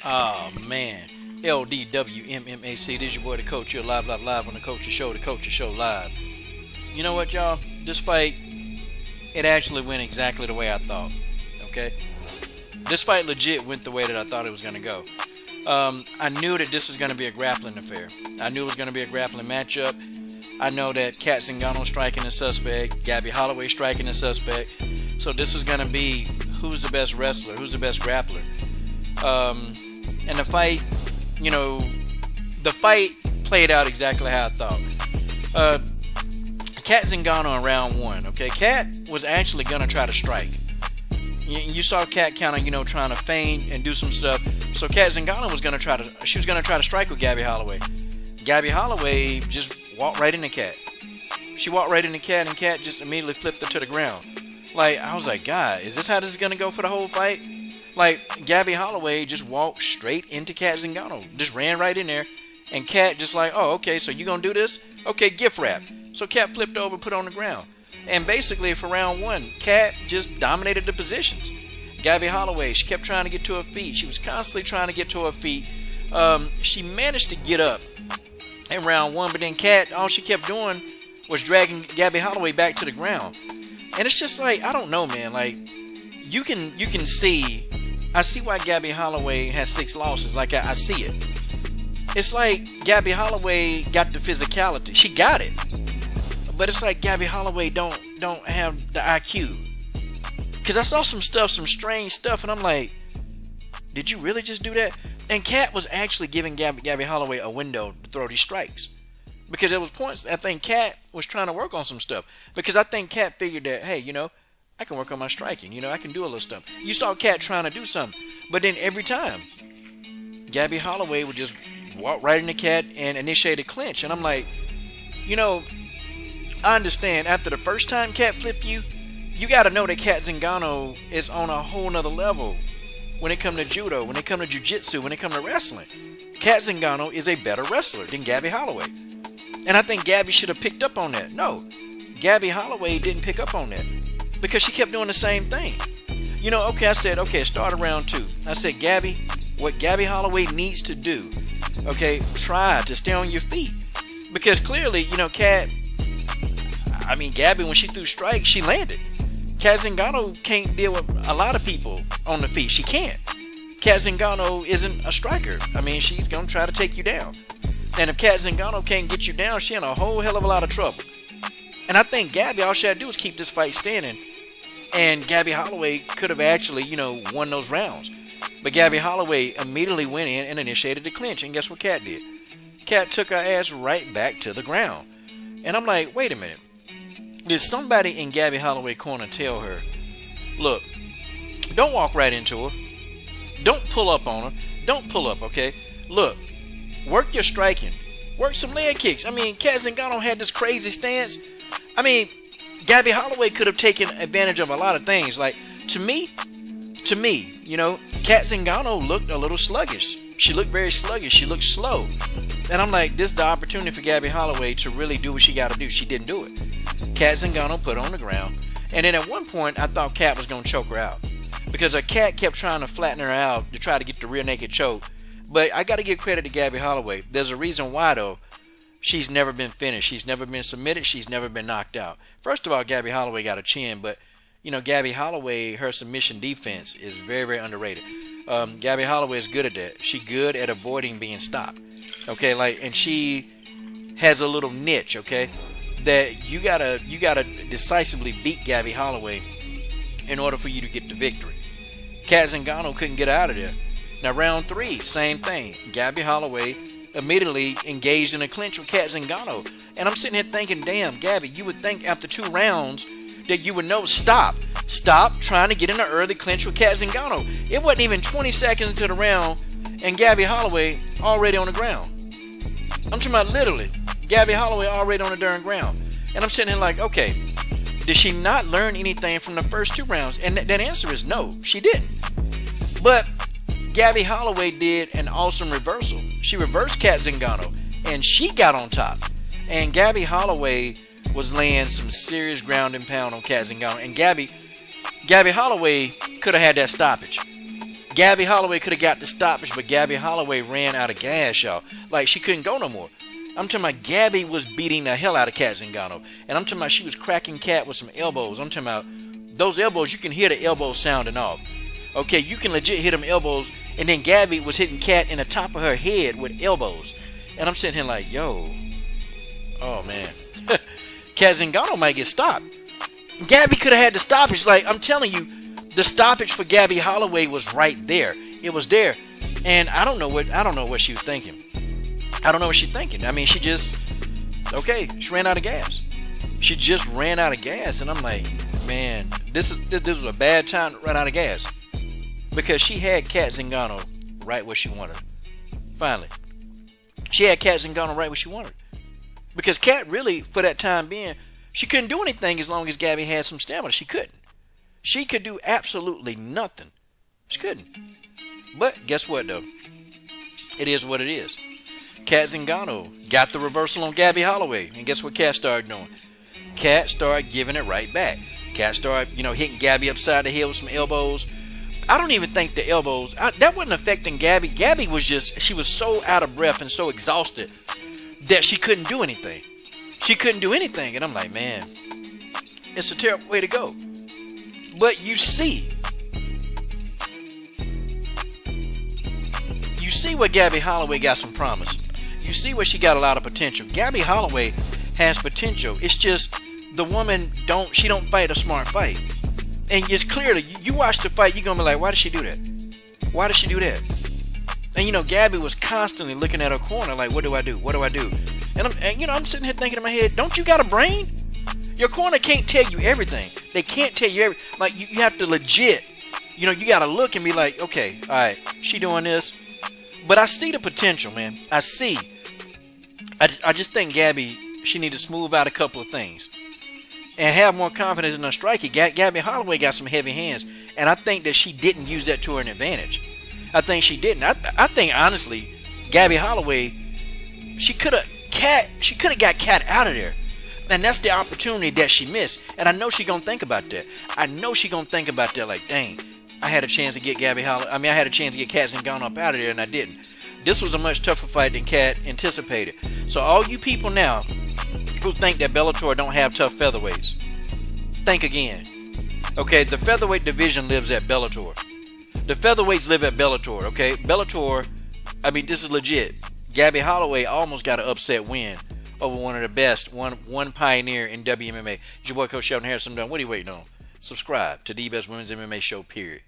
Oh man. LDWMMAC, this your boy the coach. You're live on the Coach's Show, live. You know what, y'all? This fight, it actually went exactly the way I thought. Okay? This fight legit went the way that I thought it was gonna go. I knew that this was gonna be a grappling affair. I knew it was gonna be a grappling matchup. I know that Cat Zingano striking the suspect, Gabby Holloway striking the suspect. So this was gonna be who's the best wrestler, who's the best grappler. And the fight, the fight played out exactly how I thought. Cat Zingano in round one, okay? Cat was actually gonna try to strike. You saw Cat kind of, trying to feint and do some stuff. So Cat Zingano was gonna try to strike with Gabby Holloway. Gabby Holloway just walked right into Cat. She walked right into Cat, and Cat just immediately flipped her to the ground. Like, I was like, God, is this how this is gonna go for the whole fight? Like, Gabby Holloway just walked straight into Cat Zingano. Just ran right in there. And Cat just like, oh, okay, so you gonna do this? Okay, gift wrap. So Cat flipped over, put on the ground. And basically, for round one, Cat just dominated the positions. Gabby Holloway, she kept trying to get to her feet. She was constantly trying to get to her feet. She managed to get up in round one, but then Cat, all she kept doing was dragging Gabby Holloway back to the ground. And it's just like, I don't know, man. Like, you can see, I see why Gabby Holloway has 6 losses. Like, I see it. It's like Gabby Holloway got the physicality. She got it. But it's like Gabby Holloway don't have the IQ. Because I saw some strange stuff, and I'm like, did you really just do that? And Cat was actually giving Gabby Holloway a window to throw these strikes. Because there was points, I think Cat was trying to work on some stuff. Because I think Cat figured that, hey, I can work on my striking. I can do a little stuff. You saw Cat trying to do something. But then every time, Gabby Holloway would just walk right into Cat and initiate a clinch. And I'm like, I understand after the first time Cat flipped you, you got to know that Cat Zingano is on a whole nother level when it comes to judo, when it comes to jiu-jitsu, when it comes to wrestling. Cat Zingano is a better wrestler than Gabby Holloway. And I think Gabby should have picked up on that. No, Gabby Holloway didn't pick up on that because she kept doing the same thing. I said, start round two. I said, Gabby, what Gabby Holloway needs to do, try to stay on your feet. Because clearly, Gabby, when she threw strikes, she landed. Cat Zingano can't deal with a lot of people on the feet. She can't. Cat Zingano isn't a striker. She's going to try to take you down. And if Cat Zingano can't get you down, she's in a whole hell of a lot of trouble. And I think Gabby, all she had to do was keep this fight standing. And Gabby Holloway could have actually, won those rounds. But Gabby Holloway immediately went in and initiated the clinch. And guess what Cat did? Cat took her ass right back to the ground. And I'm like, wait a minute. Did somebody in Gabby Holloway corner tell her, look, don't walk right into her. Don't pull up on her. Don't pull up, okay? Look, work your striking. Work some leg kicks. Cat Zingano had this crazy stance. Gabby Holloway could have taken advantage of a lot of things. Like, to me, Cat Zingano looked a little sluggish. She looked very sluggish. She looked slow. And I'm like, this is the opportunity for Gabby Holloway to really do what she got to do. She didn't do it. Cat Zingano put her on the ground. And then at one point, I thought Cat was going to choke her out. Because her Cat kept trying to flatten her out to try to get the rear naked choke. But I got to give credit to Gabby Holloway. There's a reason why, though. She's never been finished. She's never been submitted. She's never been knocked out. First of all, Gabby Holloway got a chin. But, Gabby Holloway, her submission defense is very, very underrated. Gabby Holloway is good at that. She's good at avoiding being stopped. And she has a little niche, that you gotta decisively beat Gabby Holloway in order for you to get the victory. Cat Zingano couldn't get out of there. Now round 3, same thing. Gabby Holloway immediately engaged in a clinch with Cat Zingano. And I'm sitting here thinking, damn, Gabby, you would think after 2 rounds that you would know, stop trying to get in an early clinch with Cat Zingano. It wasn't even 20 seconds into the round and Gabby Holloway already on the ground. I'm talking about literally, Gabby Holloway already on the darn ground. And I'm sitting here like, okay, did she not learn anything from the first 2 rounds? And that answer is no, she didn't. But Gabby Holloway did an awesome reversal. She reversed Cat Zingano and she got on top. And Gabby Holloway was laying some serious ground and pound on Cat Zingano. And Gabby Holloway could have had that stoppage. Gabby Holloway could have got the stoppage, but Gabby Holloway ran out of gas, y'all. Like, she couldn't go no more. I'm talking about Gabby was beating the hell out of Cat Zingano. And I'm talking about she was cracking Cat with some elbows. I'm talking about those elbows, you can hear the elbows sounding off. Okay, you can legit hit them elbows. And then Gabby was hitting Cat in the top of her head with elbows. And I'm sitting here like, yo, oh man. Cat Zingano might get stopped. Gabby could have had the stoppage. Like, I'm telling you, the stoppage for Gabby Holloway was right there. It was there. And I don't know what she was thinking. I don't know what she's thinking. I mean, she ran out of gas. She just ran out of gas. And I'm like, man, this was a bad time to run out of gas. Because she had Cat Zingano right where she wanted her. Finally. She had Cat Zingano right where she wanted her. Because Cat really, for that time being, she couldn't do anything as long as Gabby had some stamina. She couldn't. She could do absolutely nothing. She couldn't. But guess what, though? It is what it is. Cat Zingano got the reversal on Gabby Holloway. And guess what Cat started doing? Cat started giving it right back. Cat started, hitting Gabby upside the head with some elbows. I don't even think the elbows, that wasn't affecting Gabby. Gabby was she was so out of breath and so exhausted that she couldn't do anything. She couldn't do anything. And I'm like, man, it's a terrible way to go. But you see where Gabby Holloway got some promise. You see where she got a lot of potential. Gabby Holloway has potential. It's just the woman don't fight a smart fight. And it's clear that you watch the fight, you're going to be like, why did she do that? Why did she do that? And Gabby was constantly looking at her corner like, what do I do? What do I do? And I'm sitting here thinking in my head, don't you got a brain? Your corner can't tell you everything. They can't tell you everything. Like, you have to legit, you got to look and be like, okay, all right, she doing this. But I see the potential, man. I just think Gabby, she need to smooth out a couple of things and have more confidence in her striking. Gabby Holloway got some heavy hands, and I think that she didn't use that to her advantage. I think she didn't. I think honestly, Gabby Holloway, she could have got Cat out of there, and that's the opportunity that she missed. And I know she gonna think about that. Like, dang, I had a chance to get Gabby Holloway. I had a chance to get Cat Zingano up out of there, and I didn't. This was a much tougher fight than Cat anticipated. So all you people now who think that Bellator don't have tough featherweights, think again. Okay, the featherweight division lives at Bellator. The featherweights live at Bellator, okay? Bellator, this is legit. Gabby Holloway almost got an upset win over one of the best, one pioneer in WMMA. It's your boy Coach Sheldon Harris. I'm done. What are you waiting on? Subscribe to the best women's MMA show, period.